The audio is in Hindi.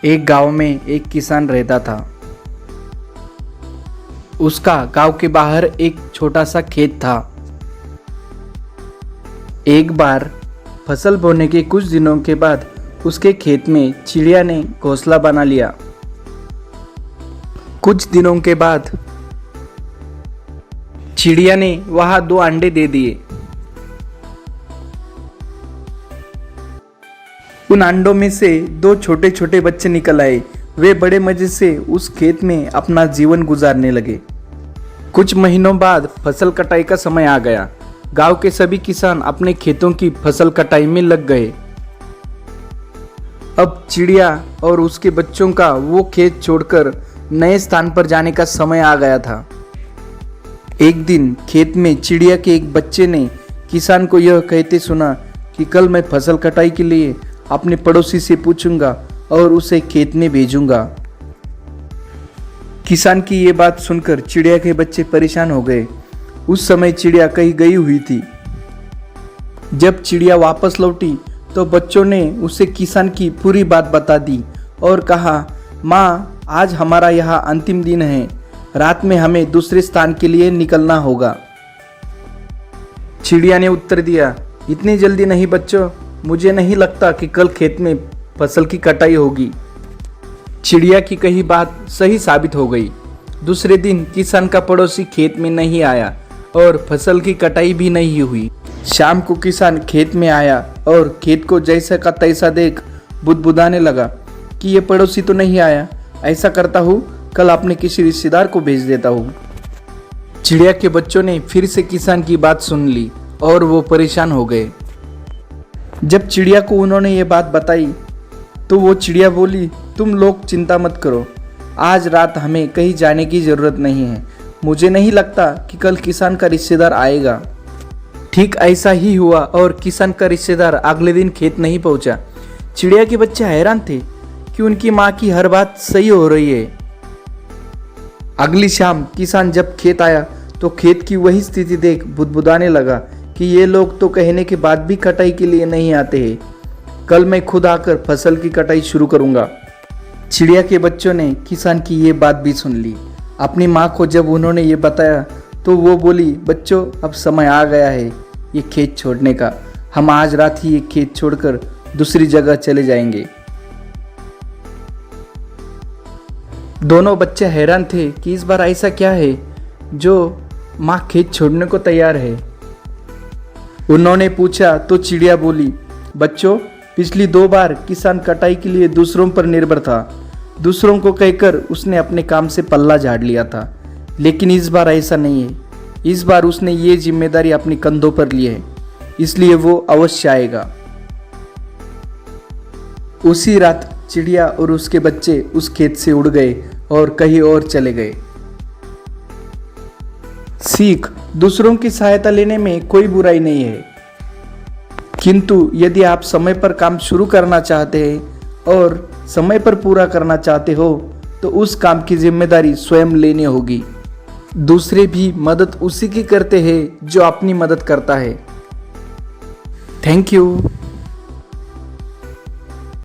एक गांव में एक किसान रहता था। उसका गांव के बाहर एक छोटा सा खेत था। एक बार फसल बोने के कुछ दिनों के बाद उसके खेत में चिड़िया ने घोंसला बना लिया। कुछ दिनों के बाद चिड़िया ने वहां 2 अंडे दे दिए। उन अंडों में से 2 छोटे छोटे बच्चे निकल आए। वे बड़े मजे से उस खेत में अपना जीवन गुजारने लगे। कुछ महीनों बाद फसल कटाई का समय आ गया। गांव के सभी किसान अपने खेतों की फसल कटाई में लग गए। अब चिड़िया और उसके बच्चों का वो खेत छोड़कर नए स्थान पर जाने का समय आ गया था। एक दिन खेत में चिड़िया के एक बच्चे ने किसान को यह कहते सुना कि कल मैं फसल कटाई के लिए अपने पड़ोसी से पूछूंगा और उसे खेत में भेजूंगा। किसान की ये बात सुनकर चिड़िया के बच्चे परेशान हो गए। उस समय चिड़िया कहीं गई हुई थी। जब चिड़िया वापस लौटी तो बच्चों ने उसे किसान की पूरी बात बता दी और कहा, माँ, आज हमारा यहाँ अंतिम दिन है। रात में हमें दूसरे स्थान के लिए निकलना होगा। चिड़िया ने उत्तर दिया, इतनी जल्दी नहीं बच्चों, मुझे नहीं लगता कि कल खेत में फसल की कटाई होगी। चिड़िया की कही बात सही साबित हो गई। दूसरे दिन किसान का पड़ोसी खेत में नहीं आया और फसल की कटाई भी नहीं हुई। शाम को किसान खेत में आया और खेत को जैसा का तैसा देख बुदबुदाने लगा कि ये पड़ोसी तो नहीं आया। ऐसा करता हूँ, कल अपने किसी रिश्तेदार को भेज देता हूँ। चिड़िया के बच्चों ने फिर से किसान की बात सुन ली और वो परेशान हो गए। जब चिड़िया को उन्होंने ये बात बताई तो वो चिड़िया बोली, तुम लोग चिंता मत करो, आज रात हमें कहीं जाने की ज़रूरत नहीं है। मुझे नहीं लगता कि कल किसान का रिश्तेदार आएगा। ठीक ऐसा ही हुआ और किसान का रिश्तेदार अगले दिन खेत नहीं पहुंचा। चिड़िया के बच्चे हैरान थे कि उनकी माँ की हर बात सही हो रही है। अगली शाम किसान जब खेत आया तो खेत की वही स्थिति देख बुदबुदाने लगा कि ये लोग तो कहने के बाद भी कटाई के लिए नहीं आते हैं। कल मैं खुद आकर फसल की कटाई शुरू करूंगा। चिड़िया के बच्चों ने किसान की ये बात भी सुन ली। अपनी माँ को जब उन्होंने ये बताया तो वो बोली, बच्चों, अब समय आ गया है ये खेत छोड़ने का। हम आज रात ही ये खेत छोड़कर दूसरी जगह चले जाएंगे। दोनों बच्चे हैरान थे कि इस बार ऐसा क्या है जो माँ खेत छोड़ने को तैयार है। उन्होंने पूछा तो चिड़िया बोली, बच्चों, पिछली 2 बार किसान कटाई के लिए दूसरों पर निर्भर था। दूसरों को कहकर उसने अपने काम से पल्ला झाड़ लिया था, लेकिन इस बार ऐसा नहीं है। इस बार उसने ये जिम्मेदारी अपने कंधों पर ली है, इसलिए वो अवश्य आएगा। उसी रात चिड़िया और उसके बच्चे उस खेत से उड़ गए और कहीं और चले गए। सीख, दूसरों की सहायता लेने में कोई बुराई नहीं है, किंतु यदि आप समय पर काम शुरू करना चाहते हैं और समय पर पूरा करना चाहते हो तो उस काम की जिम्मेदारी स्वयं लेनी होगी। दूसरे भी मदद उसी की करते हैं जो अपनी मदद करता है। Thank you.